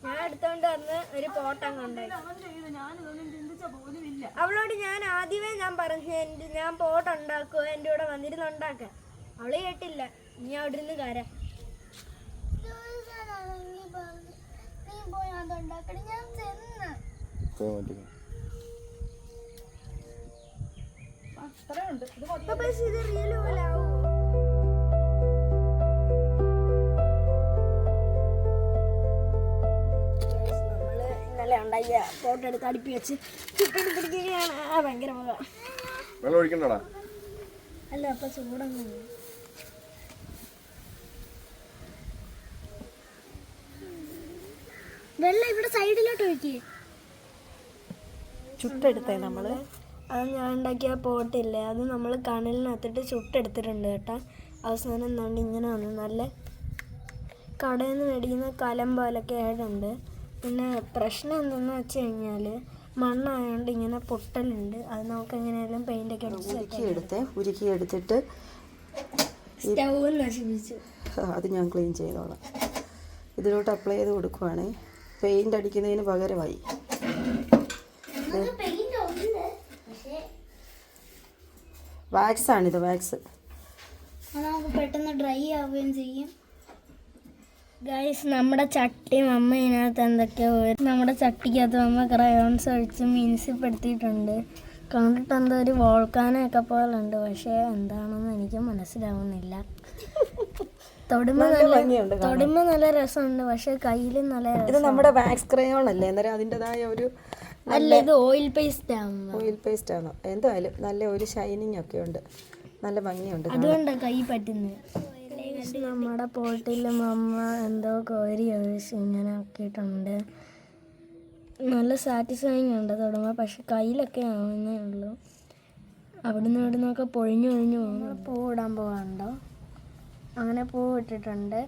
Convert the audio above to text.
ഞാൻ എടുത്തോണ്ട് വന്ന് ഒരു പോട്ടം കൊണ്ടുപോയി. അവളോട് ഞാൻ ആദ്യമേ പറഞ്ഞു ഞാൻ പോട്ടുണ്ടാക്കുവോ എൻ്റെ കൂടെ വന്നിരുന്ന് ഉണ്ടാക്കാൻ. അവള് കേട്ടില്ല. നീ അവിടെ ഇരുന്ന് കര. ഇത് റിയൽ പോലെ ആവും. ഉണ്ടാക്കിയ ഫോട്ടോ എടുത്ത് അടുപ്പി വെച്ച് ചുട്ടെടുത്തിരിക്കുകയാണ്. ഭയങ്കര വെള്ളം ഒഴിക്കണ്ടടാ. അല്ല അപ്പൊ ചൂടൊന്നും വെള്ളം ഇവിടെ സൈഡിലോട്ട് ഒഴിക്കേ. ചുട്ടെടുത്തേ നമ്മള്. അത് ഞാൻ ഉണ്ടാക്കിയ പോട്ടില്ലേ, അത് നമ്മൾ കനലിനകത്തിട്ട് ചുട്ടെടുത്തിട്ടുണ്ട് കേട്ടോ. അവസാനം എന്താണ്ട് ഇങ്ങനെ വന്നു. നല്ല കടയിൽ നിന്ന് മേടിക്കുന്ന കലം പോലൊക്കെ ആയിട്ടുണ്ട്. പിന്നെ പ്രശ്നം എന്തെന്ന് വെച്ച് കഴിഞ്ഞാൽ മണ്ണായതുകൊണ്ട് ഇങ്ങനെ പൊട്ടലുണ്ട്. അത് നമുക്ക് എങ്ങനെയായാലും പെയിൻ്റൊക്കെ ഉരുക്കിയെടുത്തിട്ട് സ്റ്റൗ നശിപ്പിച്ചു. അത് ഞാൻ ക്ലീൻ ചെയ്തോളാം. ഇതിലോട്ട് അപ്ലൈ ചെയ്ത് കൊടുക്കുവാണേ. പെയിൻ്റ് അടിക്കുന്നതിന് പകരമായി. വാക്സാണിത്, വാക്സ്. പെട്ടെന്ന് ഡ്രൈ ആവുകയും ചെയ്യും. ഗൈസ്, നമ്മുടെ ചട്ടി അമ്മ ഇതിനകത്ത് എന്തൊക്കെയോ നമ്മുടെ ചട്ടിക്കകത്ത് അമ്മ ക്രയോൺസ് ഒഴിച്ച് മിനുസിപ്പെടുത്തിയിട്ടുണ്ട്. കണ്ടിട്ട് എന്തോ ഒരു വോൾക്കാനൊക്കെ പോലെ ഉണ്ട്. പക്ഷേ എന്താണെന്ന് എനിക്ക് മനസ്സിലാവുന്നില്ല. തൊടുമ്പോ നല്ല രസമുണ്ട്, പക്ഷെ കയ്യിൽ നല്ല രസം. ഇത് നമ്മുടെ വാക്സ് ക്രയോൺ അല്ലേ? അന്നേരം അതിൻ്റെതായ ഒരു അല്ല, ഇത് ഓയിൽ പേസ്റ്റ് ആണ്. ഓയിൽ പേസ്റ്റ് ആണോ? എന്തായാലും നല്ല ഒരു ഷൈനിങ് ഒക്കെ ഉണ്ട്, നല്ല ഭംഗിയുണ്ട്. അതുകൊണ്ടാണ് കൈ പറ്റുന്നത്. നമ്മുടെ പോട്ടിലും അമ്മ എന്തോ കോരി ഒഴിച്ച് ഇങ്ങനെ ആക്കിയിട്ടുണ്ട്. നല്ല സാറ്റിസ്ഫൈങ് ഉണ്ട് തൊടുമ്പോൾ. പക്ഷെ കയ്യിലൊക്കെ ആവുന്നേ ഉള്ളൂ. അവിടുന്ന് ഇവിടുന്നൊക്കെ പൊഴിഞ്ഞു പോകുന്നു. പൂ ഇടാൻ പോകാണ്ടോ? അങ്ങനെ പൂ ഇട്ടിട്ടുണ്ട്.